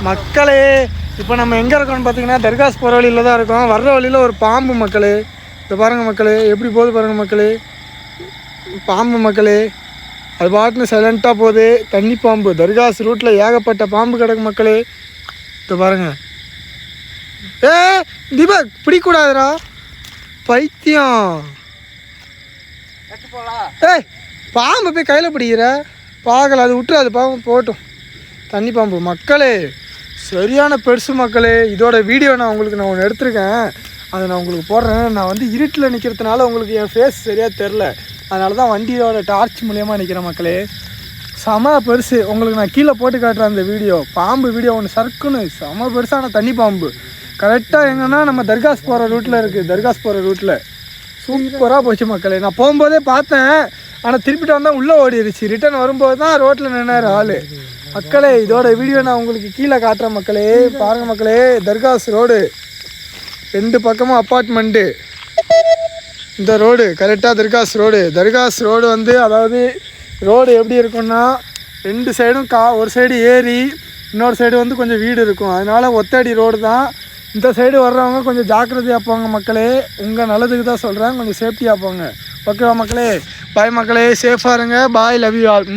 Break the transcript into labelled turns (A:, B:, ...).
A: மக்களே இப்போ நம்ம எங்கே இருக்கோம்னு பார்த்தீங்கன்னா தர்காஸ் போகிற வழியில் தான் இருக்கோம். வர்ற வழியில் ஒரு பாம்பு மக்களே. இதை பாருங்கள் மக்களே, எப்படி போகுது பாருங்கள் மக்களே. பாம்பு மக்களே, அது பாட்டுன்னு சைலண்ட்டாக போகுது. தண்ணி பாம்பு. தர்காஸ் ரூட்டில் ஏகப்பட்ட பாம்பு கிடக்கு மக்களே. இதை பாருங்கள். தீபக் பிடிக்கூடாதுரா பைத்தியம். பாம்பு போய் கையில் பிடிக்கிற பார்க்கல, அது விட்டுரு, அது பாம்பு போகட்டும். தண்ணி பாம்பு மக்களே, சரியான பெருசு மக்களே. இதோட வீடியோ நான் ஒன்று எடுத்திருக்கேன், அதை நான் உங்களுக்கு போடுறேன். நான் வந்து இருட்டில் நிற்கிறதுனால உங்களுக்கு என் ஃபேஸ் சரியாக தெரில, அதனால தான் வண்டியோட டார்ச் மூலியமாக நிற்கிறேன் மக்களே. செம பெருசு. உங்களுக்கு நான் கீழே போட்டு காட்டுறேன் அந்த வீடியோ. பாம்பு வீடியோ ஒன்று சர்க்குன்னு செம பெருசான தண்ணி பாம்பு. கரெக்டாக எங்கன்னா நம்ம தர்காஸ் போகிற ரூட்டில் இருக்குது. தர்காஸ் போகிற ரூட்டில் சூப்பராக போச்சு மக்களே. நான் போகும்போதே பார்த்தேன், ஆனால் திருப்பிட்டு வந்தால் உள்ளே ஓடிடுச்சு. ரிட்டர்ன் வரும்போது தான் ரோட்டில் நின்னார் ஆள். மக்களே, இதோட வீடியோ நான் உங்களுக்கு கீழே காட்டுறேன் மக்களே. பாருங்கள் மக்களே, தர்காஸ் ரோடு, 2 பக்கமும் அப்பார்ட்மெண்ட்டு. இந்த ரோடு கரெக்டாக தர்காஸ் ரோடு. தர்காஸ் ரோடு வந்து அதாவது ரோடு எப்படி இருக்குன்னா 2 சைடும் ஒரு சைடு ஏரி, இன்னொரு சைடு வந்து கொஞ்சம் வீடு இருக்கும். அதனால் ஒத்தடி ரோடு தான். இந்த சைடு வர்றவங்க கொஞ்சம் ஜாக்கிரதையாக போங்க மக்களே. உங்கள் நல்லதுக்கு தான் சொல்கிறேன், கொஞ்சம் சேஃப்டியாக போங்க. ஓகேவா மக்களே? பாய் மக்களே, சேஃபாக இருங்க. பாய், லவ் யூ ஆல்.